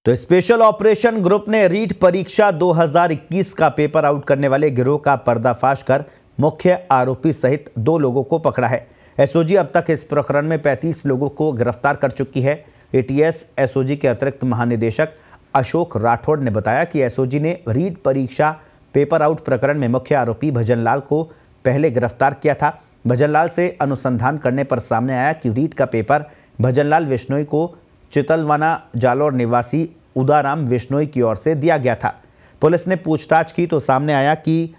तो special operation group ने रीट परीक्षा 2021 का पेपर आउट करने वाले गिरोह का पर्दाफाश कर मुख्य आरोपी सहित 2 लोगों को पकड़ा है। एसओजी अब तक इस प्रकरण में 35 लोगों को गिरफ्तार कर चुकी है। एटीएस एसओजी के अतिरिक्त महानिदेशक अशोक राठौड़ ने बताया कि एसओजी ने रीट परीक्षा पेपर आउट प्रकरण में मुख्य आरोपी भजनलाल को पहले गिरफ्तार किया था। भजनलाल से अनुसंधान करने पर सामने आया कि रीट का पेपर भजनलाल विश्नोई को चितलवाना जालौर निवासी उदाराम विश्नोई की ओर से दिया गया था। पुलिस ने पूछताछ की तो सामने आया कि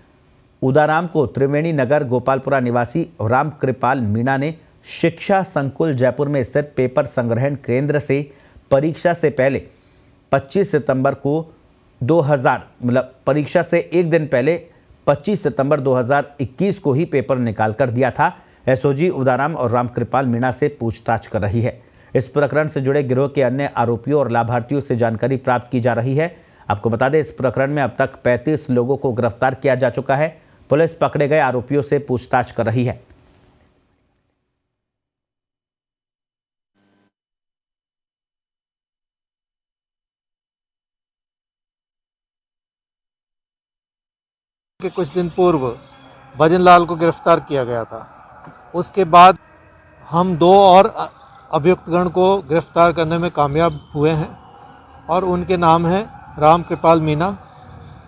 उदाराम को त्रिवेणी नगर गोपालपुरा निवासी राम कृपाल मीणा ने शिक्षा संकुल जयपुर में स्थित पेपर संग्रहण केंद्र से परीक्षा से पहले 25 सितंबर को परीक्षा से एक दिन पहले 25 सितंबर 2021 को ही पेपर निकाल कर दिया था। एसओजी उदाराम और राम कृपाल मीणा से पूछताछ कर रही है। इस प्रकरण से जुड़े गिरोह के अन्य आरोपियों और लाभार्थियों से जानकारी प्राप्त की जा रही है। आपको बता दें, इस प्रकरण में अब तक 35 लोगों को गिरफ्तार किया जा चुका है। पुलिस पकड़े गए आरोपियों से पूछताछ कर रही है। के कुछ दिन पूर्व भजनलाल को गिरफ्तार किया गया था। उसके बाद हम 2 और अभियुक्तगण को गिरफ्तार करने में कामयाब हुए हैं और उनके नाम हैं राम कृपाल मीणा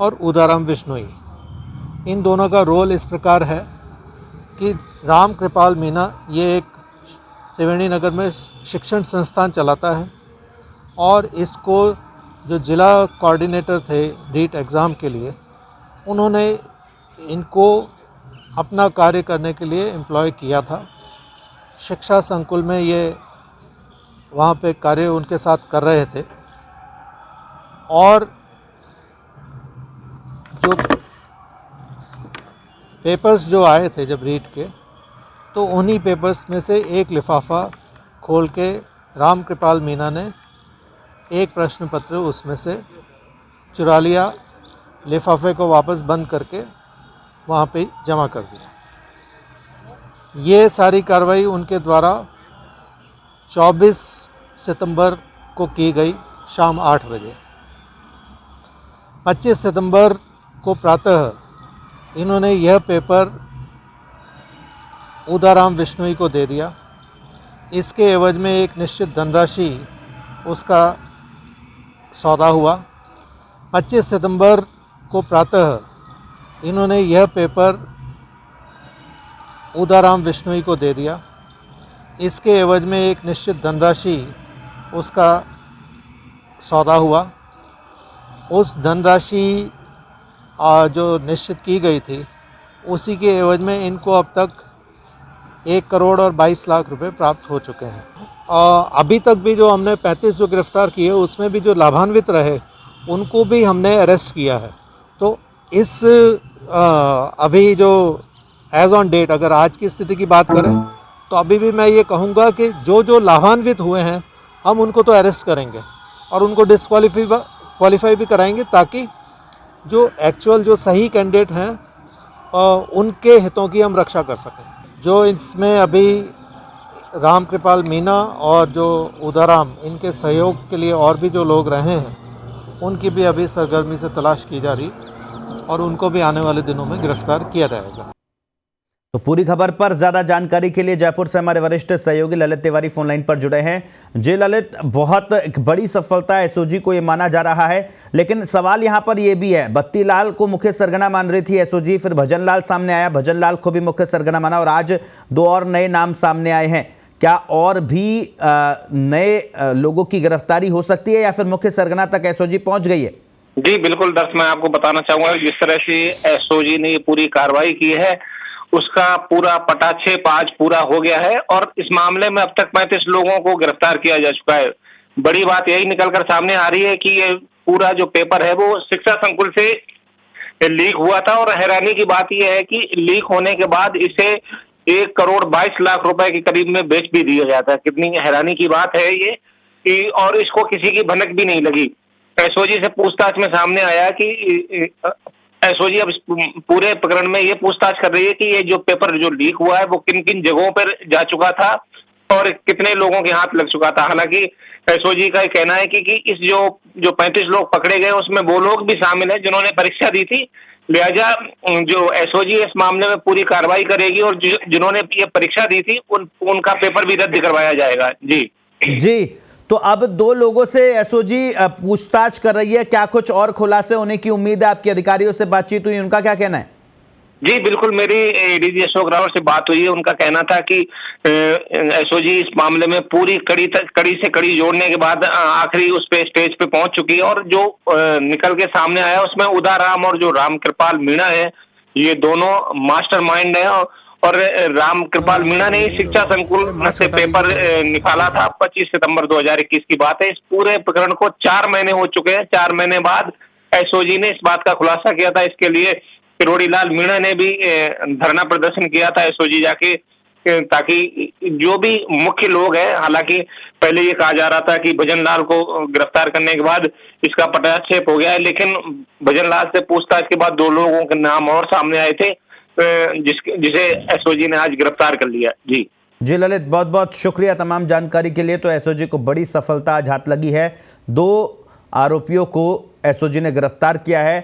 और उदाराम विश्नोई। इन दोनों का रोल इस प्रकार है कि राम कृपाल मीणा ये एक त्रिवेणी नगर में शिक्षण संस्थान चलाता है और इसको जो जिला कोऑर्डिनेटर थे रीट एग्ज़ाम के लिए, उन्होंने इनको अपना कार्य करने के लिए एम्प्लॉय किया था। शिक्षा संकुल में ये वहाँ पे कार्य उनके साथ कर रहे थे और जो पेपर्स जो आए थे जब रीट के, तो उन्हीं पेपर्स में से एक लिफाफा खोल के राम कृपाल मीणा ने एक प्रश्न पत्र उसमें से चुरा लिया, लिफाफे को वापस बंद करके वहाँ पे जमा कर दिया। ये सारी कार्रवाई उनके द्वारा 24 सितंबर को की गई शाम 8 बजे। 25 सितंबर को प्रातः इन्होंने यह पेपर उदाराम विश्नोई को दे दिया। इसके एवज में एक निश्चित धनराशि उसका सौदा हुआ। 25 सितंबर को प्रातः इन्होंने यह पेपर उदाराम विश्नोई को दे दिया। इसके एवज में एक निश्चित धनराशि उसका सौदा हुआ। उस धनराशि जो निश्चित की गई थी, उसी के एवज में इनको अब तक 1 करोड़ और 22 लाख रुपए प्राप्त हो चुके हैं। अभी तक भी जो हमने 35 जो गिरफ्तार किए, उसमें भी जो लाभान्वित रहे उनको भी हमने अरेस्ट किया है। तो इस अभी जो एज ऑन डेट अगर आज की स्थिति की बात करें तो अभी भी मैं ये कहूँगा कि जो लाभान्वित हुए हैं हम उनको तो अरेस्ट करेंगे और उनको क्वालिफाई भी कराएंगे, ताकि जो एक्चुअल जो सही कैंडिडेट हैं उनके हितों की हम रक्षा कर सकें। जो इसमें अभी राम कृपाल मीणा और जो उदाराम, इनके सहयोग के लिए और भी जो लोग रहे हैं, उनकी भी अभी सरगर्मी से तलाश की जा रही और उनको भी आने वाले दिनों में गिरफ्तार किया जाएगा। तो पूरी खबर पर ज्यादा जानकारी के लिए जयपुर से हमारे वरिष्ठ सहयोगी ललित तिवारी फोन लाइन पर जुड़े हैं। जी ललित, बहुत एक बड़ी सफलता एसओजी को ये माना जा रहा है, लेकिन सवाल यहाँ पर ये भी है, बत्तीलाल को मुख्य सरगना मान रही थी एसओजी, फिर भजनलाल सामने आया, भजनलाल को भी मुख्य सरगना माना और आज 2 और नए नाम सामने आए हैं। क्या और भी नए लोगों की गिरफ्तारी हो सकती है या फिर मुख्य सरगना तक एसओजी पहुंच गई है? जी बिल्कुल दर्श, मैं आपको बताना चाहूंगा जिस तरह से एसओजी ने ये पूरी कार्रवाई की है, उसका पूरा पटाक्षेप आज पूरा हो गया है और इस मामले में अब तक 35 लोगों को गिरफ्तार किया जा चुका है। बड़ी बात यही निकलकर सामने आ रही है कि ये पूरा जो पेपर है वो शिक्षा संकुल से लीक हुआ था और हैरानी की बात यह है कि लीक होने के बाद इसे 1 करोड़ 22 लाख रुपए के करीब में बेच भी दिया जाता है। कितनी हैरानी की बात है ये कि, और इसको किसी की भनक भी नहीं लगी। एसओजी से पूछताछ में सामने आया कि एसओजी अब पूरे प्रकरण में ये पूछताछ कर रही है कि ये जो पेपर जो लीक हुआ है वो किन किन जगहों पर जा चुका था और कितने लोगों के हाथ लग चुका था। हालांकि एसओजी का ये कहना है कि इस जो 35 लोग पकड़े गए उसमें वो लोग भी शामिल हैं जिन्होंने परीक्षा दी थी। लिहाजा जो एसओजी इस मामले में पूरी कार्रवाई करेगी और जिन्होंने ये परीक्षा दी थी उनका पेपर भी रद्द करवाया जाएगा। जी जी, तो अब 2 लोगों से एसओजी पूछताछ कर रही है, क्या कुछ और खुलासे होने की उम्मीद है? आपके अधिकारियों से बातचीत हुई, उनका क्या कहना है? जी बिल्कुल, मेरी डीजी अशोक रावत से बात हुई है। उनका कहना था कि एसओजी इस मामले में पूरी कड़ी से कड़ी जोड़ने के बाद आखिरी उस पे स्टेज पे पहुंच चुकी है और जो निकल के सामने आया उसमें उदाराम और जो राम कृपाल मीणा है, ये दोनों मास्टरमाइंड है। और राम कृपाल मीणा ने शिक्षा संकुल से पेपर निकाला था। 25 सितंबर 2021 की बात है। इस पूरे प्रकरण को 4 महीने हो चुके हैं। 4 महीने बाद एसओजी ने इस बात का खुलासा किया था। इसके लिए किरोड़ी लाल मीणा ने भी धरना प्रदर्शन किया था एसओजी जाके, ताकि जो भी मुख्य लोग हैं, हालांकि पहले ये कहा जा रहा था कि भजन लाल को गिरफ्तार करने के बाद इसका पटाक्षेप हो गया है, लेकिन भजन लाल से पूछताछ के बाद 2 लोगों के नाम और सामने आए थे जिसे एसओजी ने आज गिरफ्तार कर लिया। जी जी ललित, बहुत बहुत शुक्रिया तमाम जानकारी के लिए। तो एसओजी को बड़ी सफलता आज हाथ लगी है, 2 आरोपियों को एसओजी ने गिरफ्तार किया है।